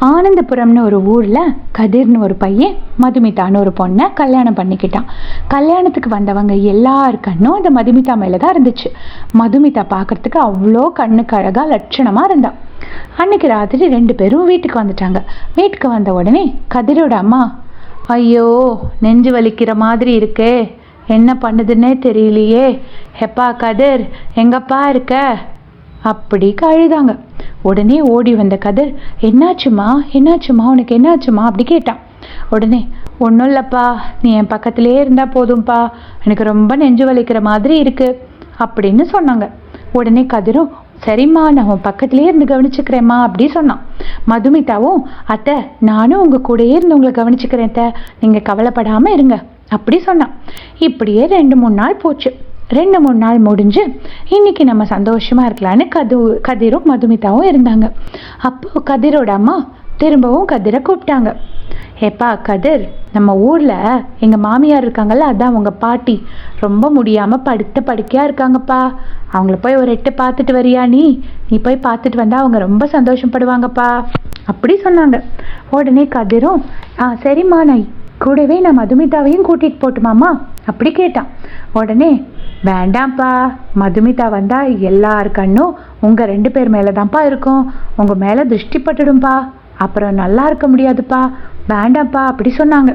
ஆனந்தபுரம்னு ஒரு ஊரில் கதிர்னு ஒரு பையன் மதுமிதான்னு ஒரு பொண்ணை கல்யாணம் பண்ணிக்கிட்டான். கல்யாணத்துக்கு வந்தவங்க எல்லார் கண்ணும் அந்த மதுமிதா மேலே தான் இருந்துச்சு. மதுமிதா பார்க்கறதுக்கு அவ்வளோ கண்ணுக்கு அழகாக லட்சணமாக இருந்தான். அன்னைக்கு ராத்திரி 2 பேரும் வீட்டுக்கு வந்துட்டாங்க. வீட்டுக்கு வந்த உடனே கதிரோட அம்மா, ஐயோ நெஞ்சு வலிக்கிற மாதிரி இருக்கே, என்ன பண்ணுதுன்னே தெரியலையே, எப்பா கதிர் எங்கப்பா இருக்க அப்படி அழுதாங்க. உடனே ஓடி வந்த கதிர், என்னாச்சுமா என்னாச்சுமா உனக்கு என்னாச்சுமா அப்படி கேட்டான். உடனே, ஒன்றும் இல்லைப்பா, நீ என் பக்கத்திலே இருந்தால் போதும்ப்பா, எனக்கு ரொம்ப நெஞ்சு வலிக்கிற மாதிரி இருக்கு அப்படின்னு சொன்னாங்க. உடனே கதிரும், சரிம்மா நான் உன் பக்கத்திலே இருந்து கவனிச்சுக்கிறேம்மா அப்படி சொன்னான். மதுமிதாவும், அத்தை நானும் உங்கள் கூடயே இருந்து உங்களை கவனிச்சுக்கிறேன் அத்தை, நீங்கள் கவலைப்படாமல் இருங்க அப்படி சொன்னான். இப்படியே 2-3 நாள் போச்சு. 2-3 நாள் முடிஞ்சு இன்னைக்கு நம்ம சந்தோஷமா இருக்கலான்னு கதிரும் மதுமிதாவும் இருந்தாங்க. அப்போ கதிரோட அம்மா திரும்பவும் கதிரை கூப்பிட்டாங்க. ஏப்பா கதிர், நம்ம ஊர்ல எங்க மாமியார் இருக்காங்கல்ல, அதான் உங்க பாட்டி, ரொம்ப முடியாம படுத்த படுக்கையா இருக்காங்கப்பா, அவங்கள போய் ஒரு எட்டு பார்த்துட்டு வரியா, நீ போய் பார்த்துட்டு வந்தா அவங்க ரொம்ப சந்தோஷப்படுவாங்கப்பா அப்படி சொன்னாங்க. உடனே கதிரும், சரிம்மா நான் கூடவே நான் மதுமிதாவையும் கூட்டிட்டு போட்டுமாமா அப்படி கேட்டான். உடனே, வேண்டாம்ப்பா, மதுமிதா வந்தா எல்லார் கண்ணும் உங்க 2 பேர் மேலதான்ப்பா இருக்கும், உங்க மேல திருஷ்டி பட்டுடும்பா, அப்புறம் நல்லா இருக்க முடியாதுப்பா, வேண்டாம்ப்பா அப்படி சொன்னாங்க.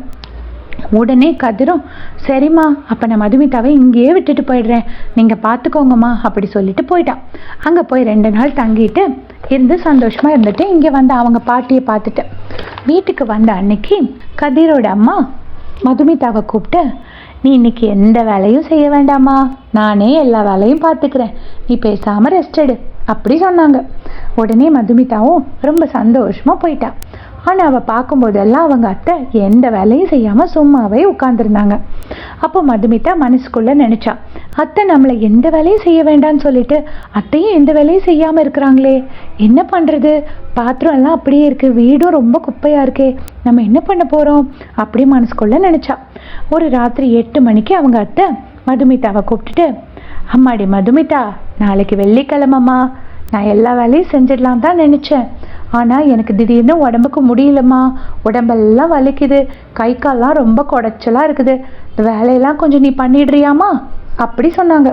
உடனே கதிரும், சரிம்மா அப்ப நான் மதுமிதாவை இங்கேயே விட்டுட்டு போயிடுறேன், நீங்க பாத்துக்கோங்கம்மா அப்படி சொல்லிட்டு போயிட்டான். அங்க போய் 2 நாள் தங்கிட்டு இருந்து சந்தோஷமா இருந்துட்டு இங்க வந்து அவங்க பாட்டியை பார்த்துட்டு வீட்டுக்கு வந்த அன்னைக்கு கதிரோட அம்மா மதுமிதாவை கூப்பிட்டு, நீ இன்னைக்கு எந்த வேலையும் செய்ய வேண்டாமா, நானே எல்லா வேலையும் பார்த்துக்கிறேன், நீ பேசாம ரெஸ்ட் எடு அப்படி சொன்னாங்க. உடனே மதுமிதாவும் ரொம்ப சந்தோஷமா போயிட்டா. ஆனா அவ பார்க்கும்போதெல்லாம் அவங்க அத்தை எந்த வேலையும் செய்யாம சும்மாவே உட்கார்ந்துருந்தாங்க. அப்போ மதுமிதா மனசுக்குள்ள நினைச்சா, அத்தை நம்மளை எந்த வேலையும் செய்ய வேண்டாம்னு சொல்லிட்டு அத்தையும் எந்த வேலையும் செய்யாம இருக்கிறாங்களே, என்ன பண்றது, பாத்திரம் எல்லாம் அப்படியே இருக்கு, வீடும் ரொம்ப குப்பையா இருக்கே, நம்ம என்ன பண்ண போறோம் அப்படி மனசுக்குள்ள நினைச்சா. ஒரு ராத்திரி 8 மணிக்கு அவங்க அத்தை மதுமிதாவை கூப்பிட்டுட்டு, அம்மாடி மதுமிதா, நாளைக்கு வெள்ளிக்கிழமைமா, நான் எல்லா வேலையும் செஞ்சிடலாம் தான் நினைச்சேன், ஆனா எனக்கு திடீர்னு உடம்புக்கு முடியலம்மா, உடம்பெல்லாம் வலிக்குது, கை கால்லாம் ரொம்ப குடைச்சலா இருக்குது, இந்த வேலையெல்லாம் கொஞ்சம் நீ பண்ணிடுறியாமா அப்படி சொன்னாங்க.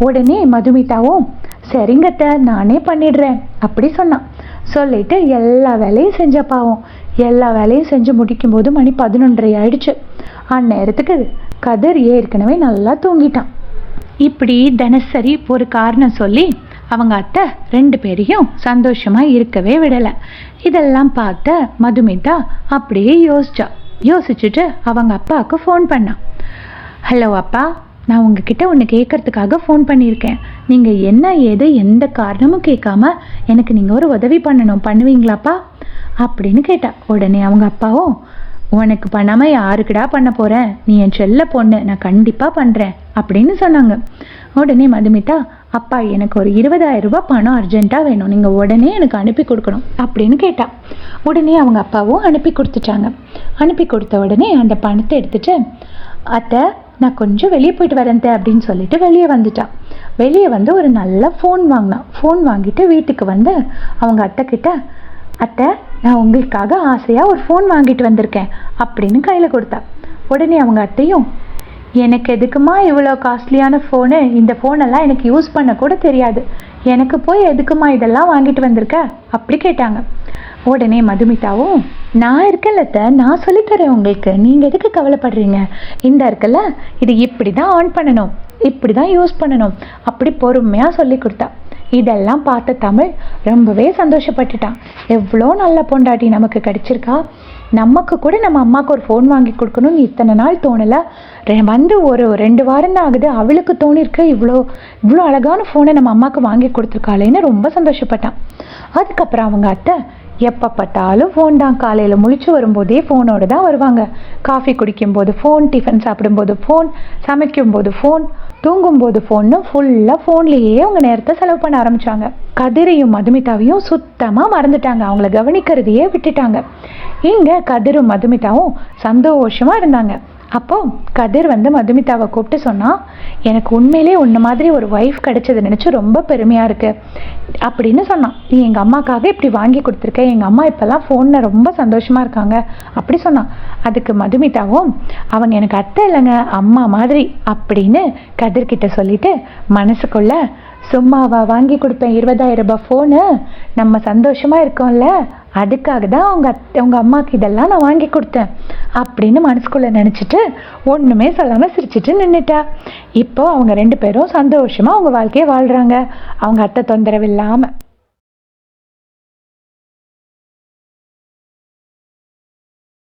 உடனே மதுமிதாவும், சரிங்கத்த நானே பண்ணிடுறேன் அப்படி சொன்னான். சொல்லிட்டு எல்லா வேலையும் செஞ்சப்பாவும் எல்லா வேலையும் செஞ்சு முடிக்கும் போது மணி 11:30 ஆயிடுச்சு. அந்நேரத்துக்கு கதிர் ஏற்கனவே நல்லா தூங்கிட்டான். இப்படி தினசரி ஒரு காரணம் சொல்லி அவங்க அத்தை 2 பேரையும் சந்தோஷமா இருக்கவே விடலை. இதெல்லாம் பார்த்த மதுமிதா அப்படியே யோசிச்சுட்டு அவங்க அப்பாவுக்கு ஃபோன் பண்ணான். ஹலோ அப்பா, நான் உங்ககிட்ட ஒன்று கேட்கறதுக்காக ஃபோன் பண்ணியிருக்கேன், நீங்கள் என்ன ஏது எந்த காரணமும் கேட்காம எனக்கு நீங்கள் ஒரு உதவி பண்ணுவீங்களாப்பா அப்படின்னு கேட்டா. உடனே அவங்க அப்பாவும், உனக்கு பண்ணாமல் யாருக்குடா பண்ண போகிறேன், நீ என் செல்ல பொண்ணு, நான் கண்டிப்பாக பண்ணுறேன் அப்படின்னு சொன்னாங்க. உடனே மதுமிதா, அப்பா எனக்கு ஒரு 20,000 ரூபாய் பணம் அர்ஜென்ட்டாக வேணும், நீங்கள் உடனே எனக்கு அனுப்பி கொடுக்கணும் அப்படின்னு கேட்டா. உடனே அவங்க அப்பாவும் அனுப்பி கொடுத்துட்டாங்க. அனுப்பி கொடுத்த உடனே அந்த பணத்தை எடுத்துட்டு, அத்தை நான் கொஞ்சம் வெளியே போயிட்டு வரேன் அப்படின்னு சொல்லிட்டு வெளியே வந்துட்டான். வெளியே வந்து ஒரு நல்ல ஃபோன் வாங்கினான். ஃபோன் வாங்கிட்டு வீட்டுக்கு வந்து அவங்க அத்தை கிட்ட, அத்தை நான் உங்களுக்காக ஆசையாக ஒரு ஃபோன் வாங்கிட்டு வந்திருக்கேன் அப்படின்னு கையில் கொடுத்தா. உடனே அவங்க அத்தையும், எனக்கு எதுக்குமா இவ்வளோ காஸ்ட்லியான ஃபோனு, இந்த ஃபோனெல்லாம் எனக்கு யூஸ் பண்ண கூட தெரியாது, எனக்கு போய் எதுக்குமா இதெல்லாம் வாங்கிட்டு வந்திருக்க அப்படி கேட்டாங்க. உடனே மதுமிதாவும், நான் இருக்கலத்த, நான் சொல்லித்தரேன் உங்களுக்கு, நீங்கள் எதுக்கு கவலைப்படுறீங்க, இந்த இருக்கல இது இப்படி தான் ஆன் பண்ணணும், இப்படி தான் யூஸ் பண்ணணும் அப்படி பொறுமையாக சொல்லி கொடுத்தா. இதெல்லாம் பார்த்த தமிழ் ரொம்பவே சந்தோஷப்பட்டுட்டான். எவ்வளோ நல்ல பொண்டாட்டி நமக்கு கிடைச்சிருக்கா, நமக்கு கூட நம்ம அம்மாவுக்கு ஒரு ஃபோன் வாங்கி கொடுக்கணும்னு இத்தனை நாள் தோணலை, வந்து ஒரு 2 வாரம் தான் ஆகுது, அவளுக்கு தோணிருக்கு இவ்வளோ அழகான ஃபோனை நம்ம அம்மாவுக்கு வாங்கி கொடுத்துருக்காளேன்னு ரொம்ப சந்தோஷப்பட்டான். அதுக்கப்புறம் அவங்க அத்தை எப்போ பார்த்தாலும் ஃபோன் தான், காலையில் முழிச்சு வரும்போதே ஃபோனோடு தான் வருவாங்க, காஃபி குடிக்கும்போது ஃபோன், டிஃபன் சாப்பிடும்போது ஃபோன், சமைக்கும்போது ஃபோன், தூங்கும்போது ஃபோன்னு ஃபுல்லாக ஃபோன்லேயே அவங்க நேரத்தை செலவு பண்ண ஆரம்பித்தாங்க. கதிரையும் மதுமிதாவையும் சுத்தமாக மறந்துட்டாங்க, அவங்கள கவனிக்கிறதையே விட்டுட்டாங்க. இங்கே கதிரும் மதுமிதாவும் சந்தோஷமாக இருந்தாங்க. அப்போது கதிர் வந்து மதுமிதாவை கூப்பிட்டு சொன்னான், எனக்கு உண்மையிலே உன்ன மாதிரி ஒரு ஒய்ஃப் கிடைச்சதை நினச்சி ரொம்ப பெருமையாக இருக்குது அப்படின்னு சொன்னான். நீ எங்கள் அம்மாக்காக இப்படி வாங்கி கொடுத்துருக்க, எங்கள் அம்மா இப்போல்லாம் ஃபோனில் ரொம்ப சந்தோஷமாக இருக்காங்க அப்படி சொன்னான். அதுக்கு மதுமிதாவும் அவங்க எனக்கு அத்தை இல்லைங்க அம்மா மாதிரி அப்படின்னு கதிர்கிட்ட சொல்லிட்டு மனசுக்குள்ள, சும்மாவா வாங்கி கொடுப்பேன் 20,000 ரூபாய் ஃபோனு, நம்ம சந்தோஷமாக இருக்கோம்ல அதுக்காக தான் அவங்க அம்மாவுக்கு இதெல்லாம் நான் வாங்கி கொடுத்தேன் அப்படின்னு மனசுக்குள்ளே நினச்சிட்டு ஒன்றுமே சொல்லாமல் சிரிச்சிட்டு நின்றுட்டா. இப்போ அவங்க 2 பேரும் சந்தோஷமாக அவங்க வாழ்க்கையை வாழ்கிறாங்க, அவங்க அத்தை தொந்தரவு இல்லாமல்.